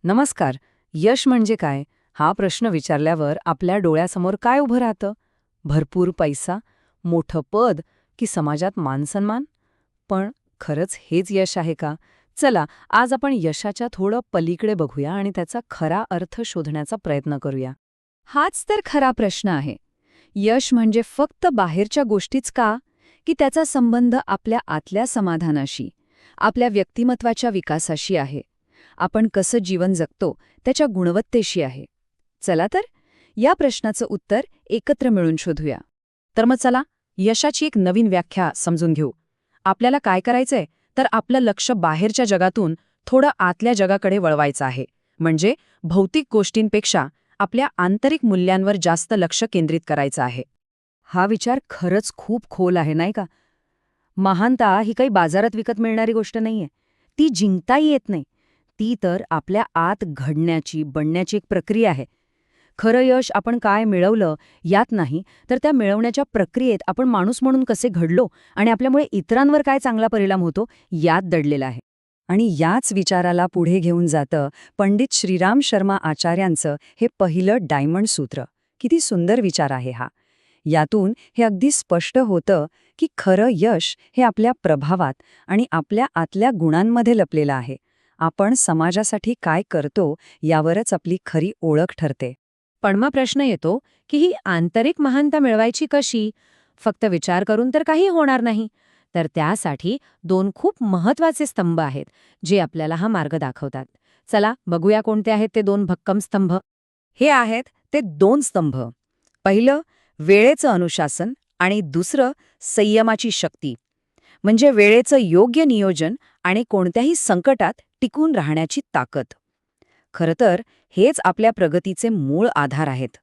नमस्कार. यश म्हणजे काय हा प्रश्न विचारल्यावर आपल्या डोळ्यासमोर काय उभं राहतं? भरपूर पैसा, मोठं पद की समाजात मानसन्मान? पण खरंच हेच यश आहे का? चला, आज आपण यशाच्या थोडं पलीकडे बघूया आणि त्याचा खरा अर्थ शोधण्याचा प्रयत्न करूया. हाच तर खरा प्रश्न आहे. यश म्हणजे फक्त बाहेरच्या गोष्टीच का? की त्याचा संबंध आपल्या आतल्या समाधानाशी, आपल्या व्यक्तिमत्वाच्या विकासाशी आहे. आपण कसं जीवन जगतो त्याच्या गुणवत्तेशी आहे. चला तर, या प्रश्नाचं उत्तर एकत्र मिळून शोधूया. तर मग चला, यशाची एक नवीन व्याख्या समजून घेऊ. आपल्याला काय करायचंय तर आपलं लक्ष बाहेरच्या जगातून थोडं आतल्या जगाकडे वळवायचं आहे. म्हणजे भौतिक गोष्टींपेक्षा आपल्या आंतरिक मूल्यांवर जास्त लक्ष केंद्रित करायचं आहे. हा विचार खरंच खूप खोल आहे, नाही का? महानता ही काही बाजारात विकत मिळणारी गोष्ट नाहीये. ती जिंकताही येत नाही. ती तर आपल्या आत घडण्याची, बनण्याची एक प्रक्रिया आहे. खरं यश आपण काय मिळवलं यात नाही, तर त्या मिळवण्याच्या प्रक्रियेत आपण माणूस म्हणून कसे घडलो आणि आपल्यामुळे इतरांवर काय चांगला परिणाम होतो यात दडलेला आहे. आणि याच विचाराला पुढे घेऊन जातं पंडित श्रीराम शर्मा आचार्यांचं हे पहिलं डायमंड सूत्र. किती सुंदर विचार आहे हा. यातून हे अगदी स्पष्ट होतं की खरं यश हे आपल्या प्रभावात आणि आपल्या आतल्या गुणांमध्ये लपलेलं आहे. आपण समाजासाठी काय करतो यावरच आपली खरी ओळख ठरते. पण मग प्रश्न येतो की ही आंतरिक महानता मिळवायची कशी? फक्त विचार करून तर काही होणार नाही. तर त्यासाठी दोन खूप महत्वाचे स्तंभ आहेत, जे आपल्याला हा मार्ग दाखवतात. चला बघूया कोणते आहेत ते दोन भक्कम स्तंभ. हे आहेत ते दोन स्तंभ. पहिलं वेळेचं अनुशासन आणि दुसरं संयमाची शक्ती. म्हणजे वेळेचं योग्य नियोजन आणि कोणत्याही संकटात टिकून राहण्याची ताकद. खरं तर हेच आपल्या प्रगतीचे मूळ आधार आहेत.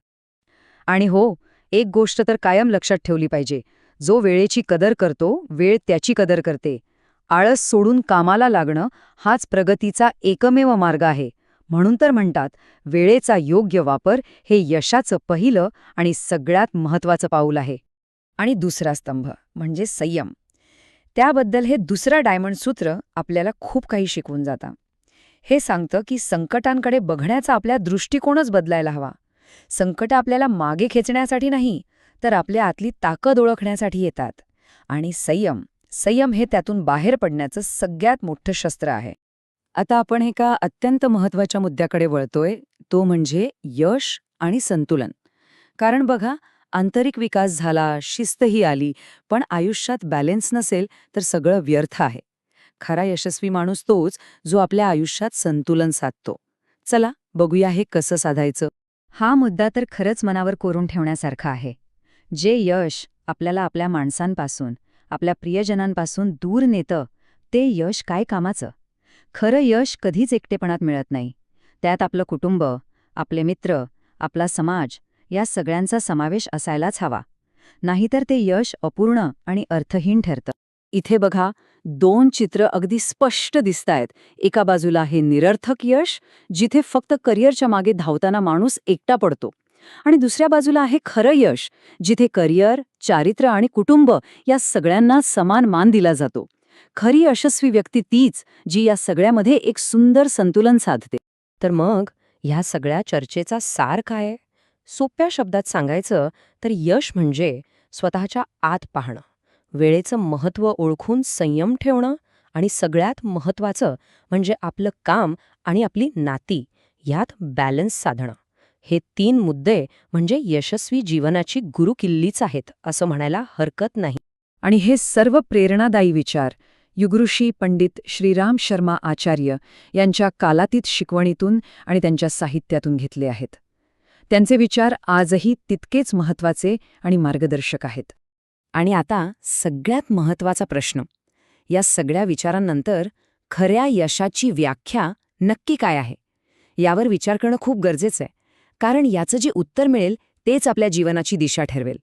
आणि हो, एक गोष्ट तर कायम लक्षात ठेवली पाहिजे. जो वेळेची कदर करतो, वेळ त्याची कदर करते. आळस सोडून कामाला लागणं हाच प्रगतीचा एकमेव मार्ग आहे. म्हणून तर म्हणतात, वेळेचा योग्य वापर हे यशाचं पहिलं आणि सगळ्यात महत्त्वाचं पाऊल आहे. आणि दुसरा स्तंभ म्हणजे संयम. त्याबद्दल हे दुसरं डायमंड सूत्र आपल्याला खूप काही शिकवून जातं. हे सांगतं की संकटांकडे बघण्याचा आपल्या दृष्टिकोनच बदलायला हवा. संकट आपल्याला मागे खेचण्यासाठी नाही, तर आपल्या आतली ताकद ओळखण्यासाठी येतात. आणि संयम हे त्यातून बाहेर पडण्याचं सगळ्यात मोठं शस्त्र आहे. आता आपण एका अत्यंत महत्त्वाच्या मुद्द्याकडे वळतोय, तो म्हणजे यश आणि संतुलन. कारण बघा, आंतरिक विकास झाला, शिस्तही आली, पण आयुष्यात बॅलेन्स नसेल तर सगळं व्यर्थ आहे. खरा यशस्वी माणूस तोच जो आपल्या आयुष्यात संतुलन साधतो. चला बघूया हे कसं साधायचं. हा मुद्दा तर खरंच मनावर कोरून ठेवण्यासारखा आहे. जे यश आपल्याला आपल्या माणसांपासून, आपल्या प्रियजनांपासून दूर नेतं, ते यश काय कामाचं? खरं यश कधीच एकटेपणात मिळत नाही. त्यात आपलं कुटुंब, आपले मित्र, आपला समाज या सगळ्यांचा समावेश असायलाच हवा. नाहीतर ते यश अपूर्ण आणि अर्थहीन ठरतं. इथे बघा, दोन चित्र अगदी स्पष्ट दिसतायत. एका बाजूला हे निरर्थक यश, जिथे फक्त करिअरच्या मागे धावताना माणूस एकटा पडतो. आणि दुसऱ्या बाजूला आहे खरं यश, जिथे करिअर, चारित्र्य आणि कुटुंब या सगळ्यांना समान मान दिला जातो. खरी यशस्वी व्यक्ती तीच, जी या सगळ्यामध्ये एक सुंदर संतुलन साधते. तर मग ह्या सगळ्या चर्चेचा सार काय आहे? सोप्या शब्दात सांगायचं तर यश म्हणजे स्वतःच्या आत पाहणं, वेळेचं महत्त्व ओळखून संयम ठेवणं आणि सगळ्यात महत्त्वाचं म्हणजे आपलं काम आणि आपली नाती यात बॅलन्स साधणं. हे तीन मुद्दे म्हणजे यशस्वी जीवनाची गुरुकिल्लीच आहेत असं म्हणायला हरकत नाही. आणि हे सर्व प्रेरणादायी विचार युगऋषी पंडित श्रीराम शर्मा आचार्य यांच्या कालातीत शिकवणीतून आणि त्यांच्या साहित्यातून घेतले आहेत. त्यांचे विचार आजही तितकेच महत्त्वाचे आणि मार्गदर्शक आहेत. आणि आता सगळ्यात महत्त्वाचा प्रश्न. या सगळ्या विचारांनंतर खऱ्या यशाची व्याख्या नक्की काय आहे? यावर विचार करणं खूप गरजेचं आहे. कारण याचं जे उत्तर मिळेल तेच आपल्या जीवनाची दिशा ठरवेल.